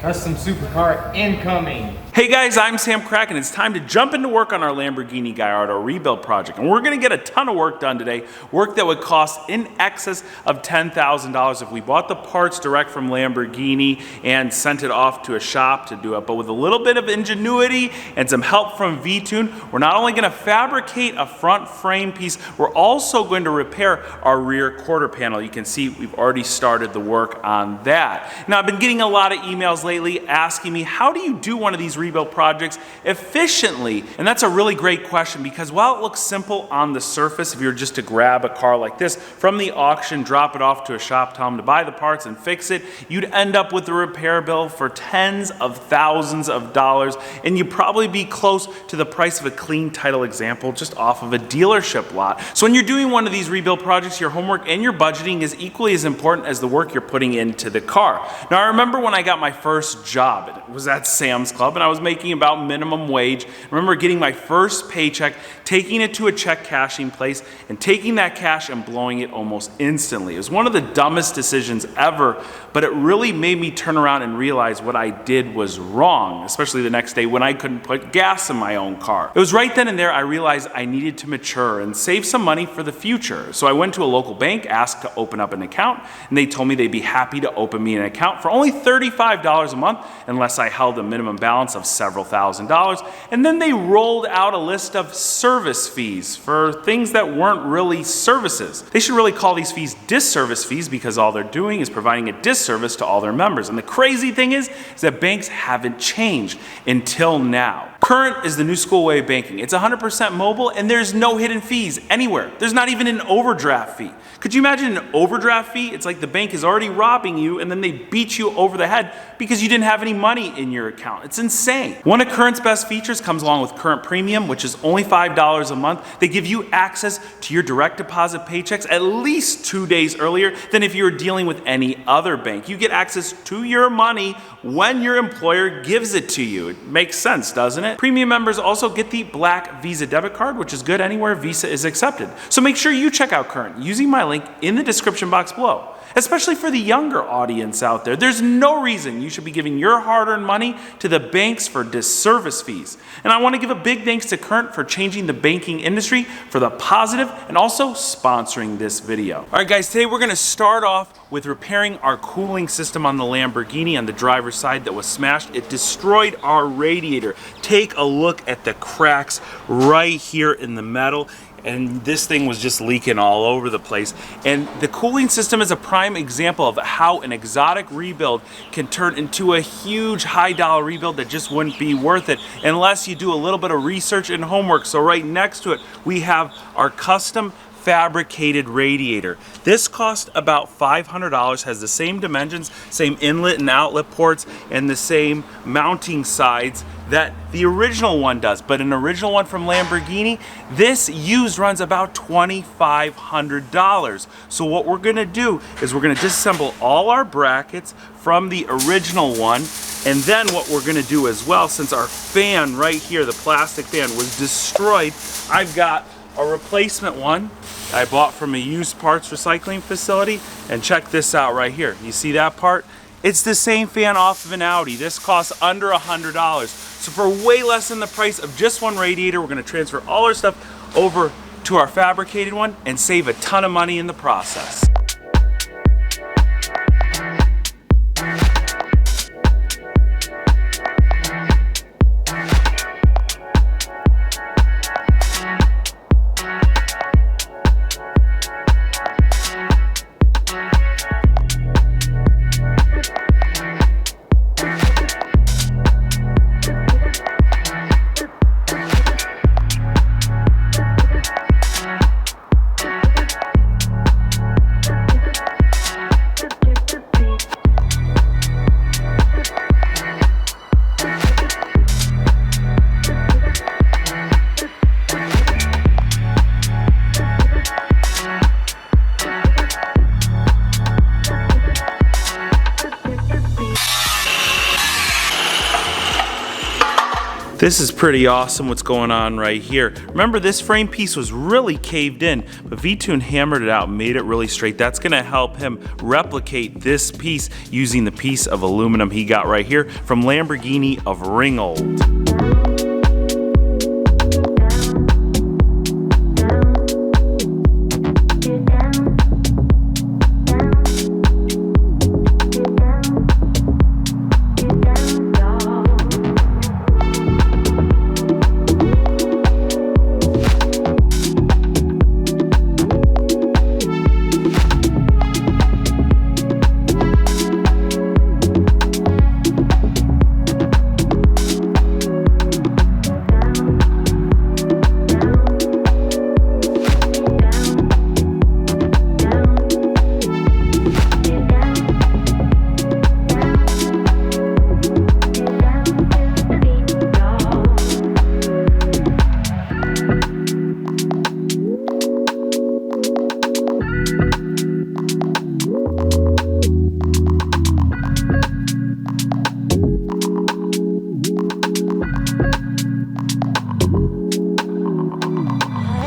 Custom supercar incoming. Hey guys, I'm Samcrac and it's time to jump into work on our Lamborghini Gallardo rebuild project. And we're gonna get a ton of work done today, work that would cost in excess of $10,000 if we bought the parts direct from Lamborghini and sent it off to a shop to do it. But with a little bit of ingenuity and some help from vTuned, we're not only gonna fabricate a front frame piece, we're also going to repair our rear quarter panel. You can see we've already started the work on that. Now I've been getting a lot of emails lately asking me, how do you do one of these rebuild projects efficiently? And that's a really great question, because while it looks simple on the surface, if you were just to grab a car like this from the auction, drop it off to a shop, tell them to buy the parts and fix it, you'd end up with a repair bill for tens of thousands of dollars, and you'd probably be close to the price of a clean title example just off of a dealership lot. So when you're doing one of these rebuild projects, your homework and your budgeting is equally as important as the work you're putting into the car. Now I remember when I got my first job, it was at Sam's Club, and I was making about minimum wage. I remember getting my first paycheck, taking it to a check cashing place, and taking that cash and blowing it almost instantly. It was one of the dumbest decisions ever, but it really made me turn around and realize what I did was wrong, especially the next day when I couldn't put gas in my own car. It was right then and there I realized I needed to mature and save some money for the future. So I went to a local bank, asked to open up an account, and they told me they'd be happy to open me an account for only $35 a month unless I held a minimum balance of several $1,000s. And then they rolled out a list of service fees for things that weren't really services. They should really call these fees disservice fees, because all they're doing is providing a disservice to all their members. And the crazy thing is that banks haven't changed until now. Current is the new school way of banking. It's 100% mobile, and there's no hidden fees anywhere. There's not even an overdraft fee. Could you imagine an overdraft fee? It's like the bank is already robbing you, and then they beat you over the head because you didn't have any money in your account. It's insane. One of Current's best features comes along with Current Premium, which is only $5 a month. They give you access to your direct deposit paychecks at least 2 days earlier than if you were dealing with any other bank. You get access to your money when your employer gives it to you. It makes sense, doesn't it? Premium members also get the Black Visa debit card, which is good anywhere Visa is accepted. So make sure you check out Current using my link in the description box below. Especially for the younger audience out there, there's no reason you should be giving your hard-earned money to the banks for disservice fees. And I want to give a big thanks to Current for changing the banking industry for the positive and also sponsoring this video. All right guys, today we're going to start off with repairing our cooling system on the Lamborghini on the driver's side that was smashed. It destroyed our radiator. Take a look at the cracks right here in the metal. And this thing was just leaking all over the place. And the cooling system is a prime example of how an exotic rebuild can turn into a huge high-dollar rebuild that just wouldn't be worth it unless you do a little bit of research and homework. So right next to it, we have our custom fabricated radiator. This cost about $500, has the same dimensions, same inlet and outlet ports, and the same mounting sides that the original one does. But an original one from Lamborghini, this used runs about $2,500. So what we're gonna do is we're gonna disassemble all our brackets from the original one, and then what we're gonna do as well, since our fan right here, the plastic fan, was destroyed, I've got a replacement one I bought from a used parts recycling facility. And check this out right here. You see that part? It's the same fan off of an Audi. This costs under $100. So for way less than the price of just one radiator, we're gonna transfer all our stuff over to our fabricated one and save a ton of money in the process. This is pretty awesome what's going on right here. Remember, this frame piece was really caved in, but vTuned hammered it out and made it really straight. That's gonna help him replicate this piece using the piece of aluminum he got right here from Lamborghini of Ringgold.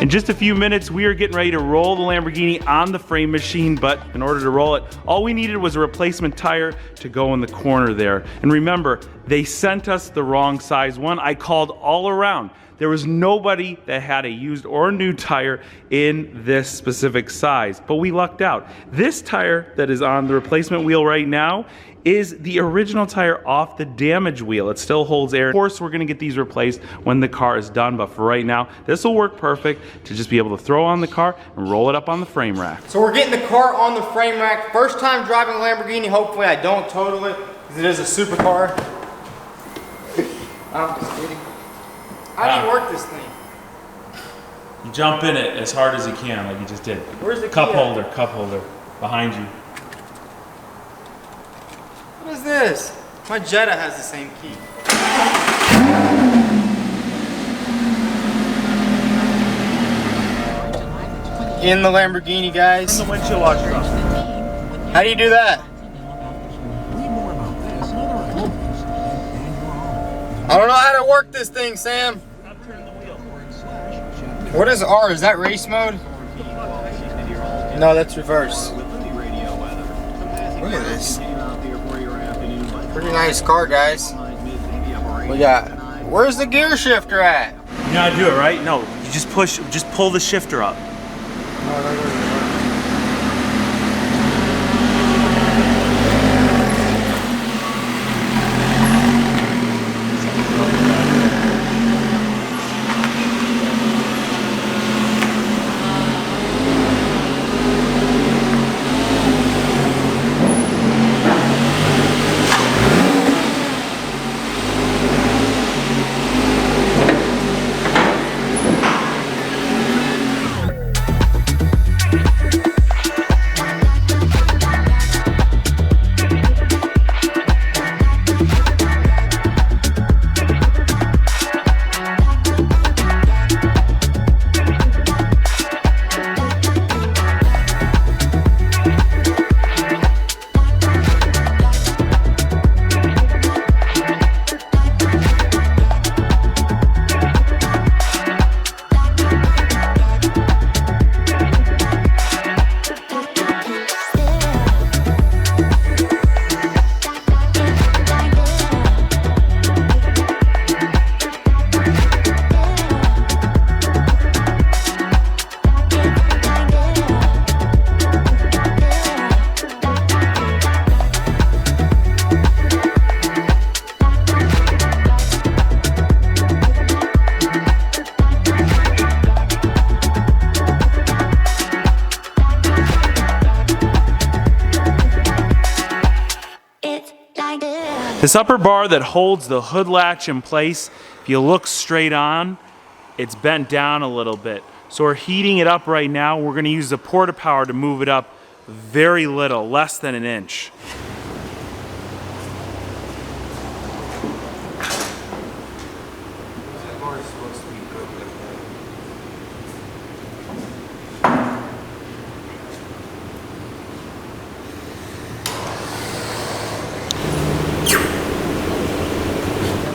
In just a few minutes, we are getting ready to roll the Lamborghini on the frame machine, but in order to roll it, all we needed was a replacement tire to go in the corner there. And remember, they sent us the wrong size one. I called all around. There was nobody that had a used or new tire in this specific size, but we lucked out. This tire that is on the replacement wheel right now is the original tire off the damaged wheel. It still holds air. Of course, we're gonna get these replaced when the car is done, but for right now, this will work perfect to just be able to throw on the car and roll it up on the frame rack. So we're getting the car on the frame rack. First time driving a Lamborghini. Hopefully I don't total it, because it is a supercar. I'm just kidding. How do you work this thing? You jump in it as hard as you can, like you just did. Where's the cup key holder? Cup holder, behind you. What is this? My Jetta has the same key. In the Lamborghini, guys. Turn the windshield washer on. How do you do that? I don't know how to work this thing, Sam. What is R? Is that race mode? No, that's reverse. Look at this. Pretty nice car, guys. We got, where's the gear shifter at? You know how to do it, right? No, you just push, just pull the shifter up. This upper bar that holds the hood latch in place, if you look straight on, it's bent down a little bit. So we're heating it up right now. We're gonna use the porta power to move it up very little, less than an inch.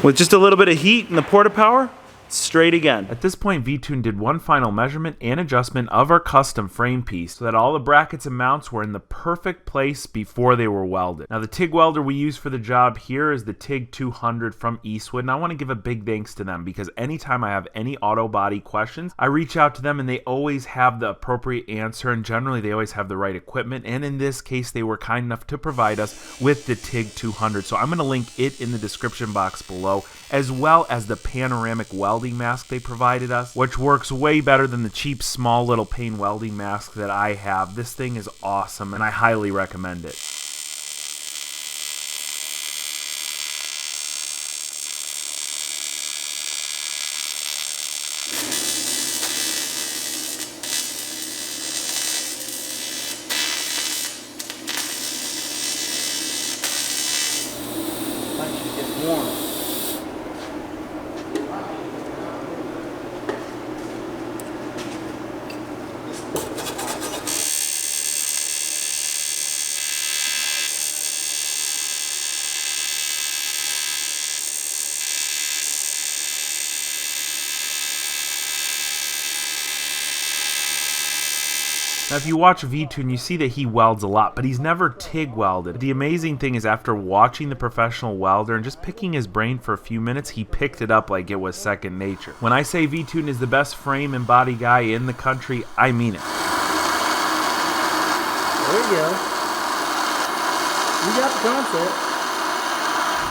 With just a little bit of heat and the porta power, straight again. At this point, vTuned did one final measurement and adjustment of our custom frame piece so that all the brackets and mounts were in the perfect place before they were welded. Now the TIG welder we use for the job here is the TIG 200 from Eastwood, and I want to give a big thanks to them because anytime I have any auto body questions, I reach out to them and they always have the appropriate answer, and generally they always have the right equipment, and in this case they were kind enough to provide us with the TIG 200. So I'm going to link it in the description box below, as well as the panoramic welding mask they provided us, which works way better than the cheap small little pane welding mask that I have. This thing is awesome and I highly recommend it. It's warm. Now if you watch vTuned, you see that he welds a lot, but he's never TIG welded. The amazing thing is after watching the professional welder and just picking his brain for a few minutes, he picked it up like it was second nature. When I say vTuned is the best frame and body guy in the country, I mean it. There you go. You got the concept.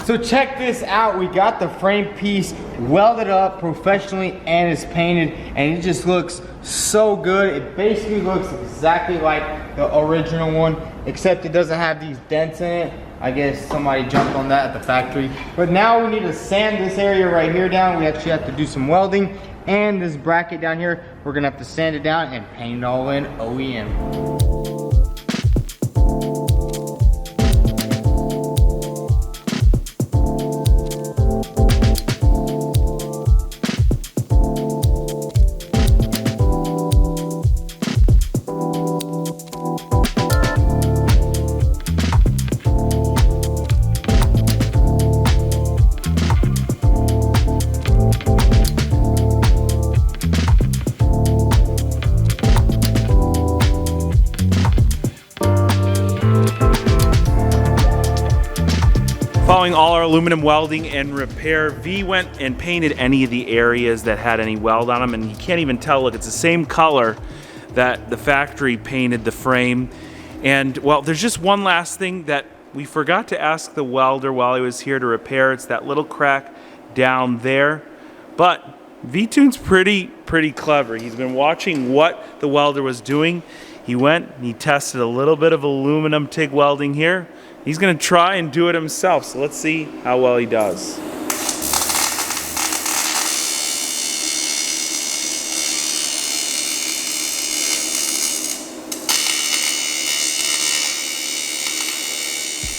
So check this out. We got the frame piece welded up professionally and it's painted, and it just looks so good. It basically looks exactly like the original one, except it doesn't have these dents in it. I guess somebody jumped on that at the factory. But now we need to sand this area right here down. We actually have to do some welding, and this bracket down here, we're gonna have to sand it down and paint it all in OEM. Following all our aluminum welding and repair, V went and painted any of the areas that had any weld on them, and you can't even tell, look, it's the same color that the factory painted the frame. And well, there's just one last thing that we forgot to ask the welder while he was here to repair. It's that little crack down there. But vTuned's pretty clever. He's been watching what the welder was doing. He went and he tested a little bit of aluminum TIG welding here. He's gonna try and do it himself, so let's see how well he does.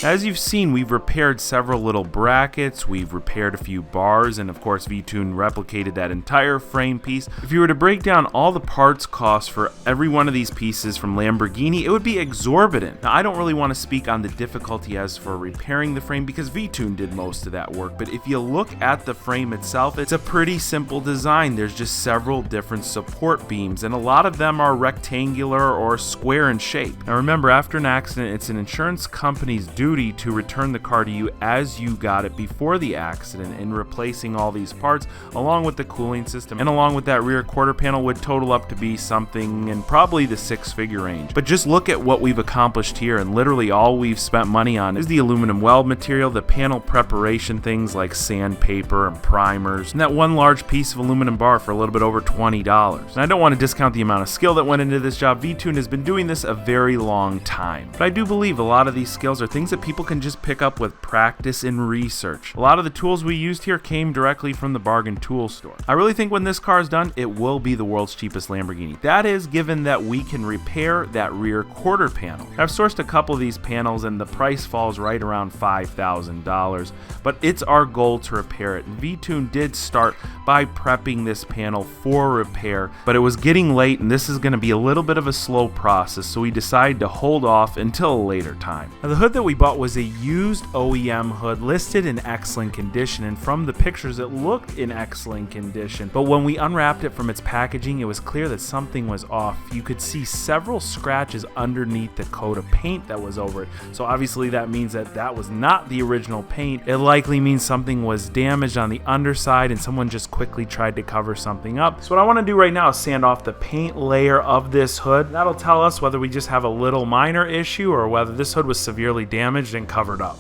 As you've seen, we've repaired several little brackets, we've repaired a few bars, and of course vTuned replicated that entire frame piece. If you were to break down all the parts costs for every one of these pieces from Lamborghini, it would be exorbitant. Now, I don't really want to speak on the difficulty as for repairing the frame because vTuned did most of that work, but if you look at the frame itself, it's a pretty simple design. There's just several different support beams, and a lot of them are rectangular or square in shape. Now remember, after an accident, it's an insurance company's duty to return the car to you as you got it before the accident, and replacing all these parts along with the cooling system and along with that rear quarter panel would total up to be something in probably the six-figure range. But just look at what we've accomplished here, and literally all we've spent money on is the aluminum weld material, the panel preparation, things like sandpaper and primers, and that one large piece of aluminum bar for a little bit over $20. And I don't want to discount the amount of skill that went into this job. vTuned has been doing this a very long time, but I do believe a lot of these skills are things that people can just pick up with practice and research. A lot of the tools we used here came directly from the bargain tool store. I really think when this car is done, it will be the world's cheapest Lamborghini. That is, given that we can repair that rear quarter panel. I've sourced a couple of these panels and the price falls right around $5,000, but it's our goal to repair it. And vTuned did start by prepping this panel for repair, but it was getting late and this is going to be a little bit of a slow process, so we decided to hold off until a later time. Now, the hood that we bought bought was a used OEM hood listed in excellent condition, and from the pictures it looked in excellent condition. But when we unwrapped it from its packaging, it was clear that something was off. You could see several scratches underneath the coat of paint that was over it. So obviously that means that that was not the original paint. It likely means something was damaged on the underside and someone just quickly tried to cover something up. So what I want to do right now is sand off the paint layer of this hood. That'll tell us whether we just have a little minor issue or whether this hood was severely damaged and covered up.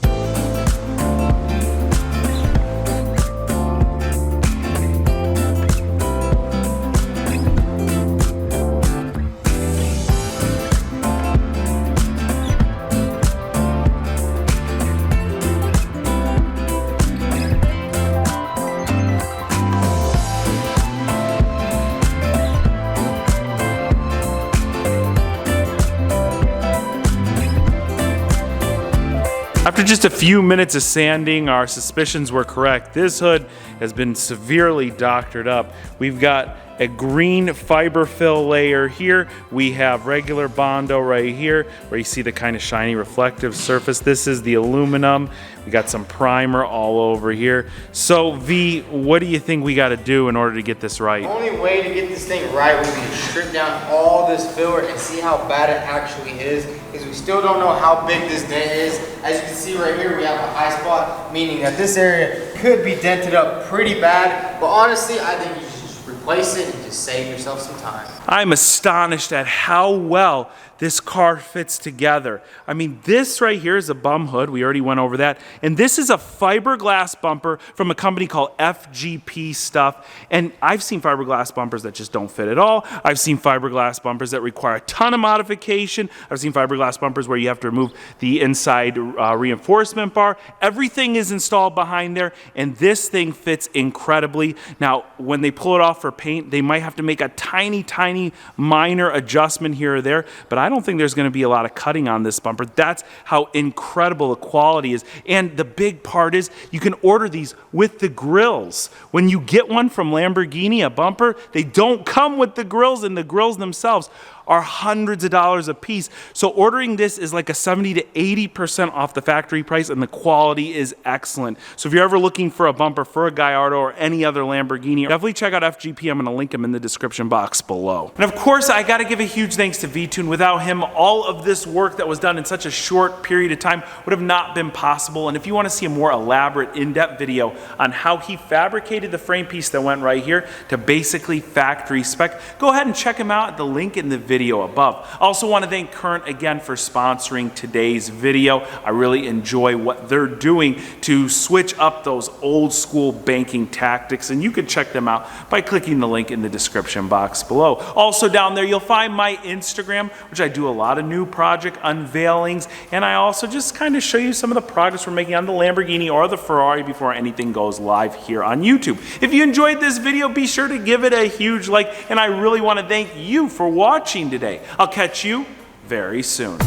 After just a few minutes of sanding, our suspicions were correct. This hood has been severely doctored up. We've got a green fiber fill layer here. We have regular Bondo right here, where you see the kind of shiny reflective surface. This is the aluminum. We got some primer all over here. So V, what do you think we got to do in order to get this right? The only way to get this thing right would be to strip down all this filler and see how bad it actually is, because we still don't know how big this dent is. As you can see right here, we have a high spot, meaning that this area could be dented up pretty bad. But honestly, I think you should just replace it and just save yourself some time. I'm astonished at how well this car fits together. I mean, this right here is a bum hood. We already went over that. And this is a fiberglass bumper from a company called FGP Stuff. And I've seen fiberglass bumpers that just don't fit at all. I've seen fiberglass bumpers that require a ton of modification. I've seen fiberglass bumpers where you have to remove the inside reinforcement bar. Everything is installed behind there, and this thing fits incredibly. Now, when they pull it off for paint, they might have to make a tiny minor adjustment here or there, but I don't think there's going to be a lot of cutting on this bumper. That's how incredible the quality is. And the big part is you can order these with the grills. When you get one from Lamborghini, a bumper, they don't come with the grills, and the grills themselves are hundreds of dollars a piece. So ordering this is like a 70 to 80% off the factory price, and the quality is excellent. So if you're ever looking for a bumper for a Gallardo or any other Lamborghini, definitely check out FGP. I'm gonna link them in the description box below. And of course, I gotta give a huge thanks to vTuned. Without him, all of this work that was done in such a short period of time would have not been possible. And if you wanna see a more elaborate, in-depth video on how he fabricated the frame piece that went right here to basically factory spec, go ahead and check him out at the link in the video above. I also want to thank Current again for sponsoring today's video. I really enjoy what they're doing to switch up those old school banking tactics, and you can check them out by clicking the link in the description box below. Also down there you'll find my Instagram, which I do a lot of new project unveilings, and I also just kind of show you some of the progress we're making on the Lamborghini or the Ferrari before anything goes live here on YouTube. If you enjoyed this video, be sure to give it a huge like, and I really want to thank you for watching today. I'll catch you very soon.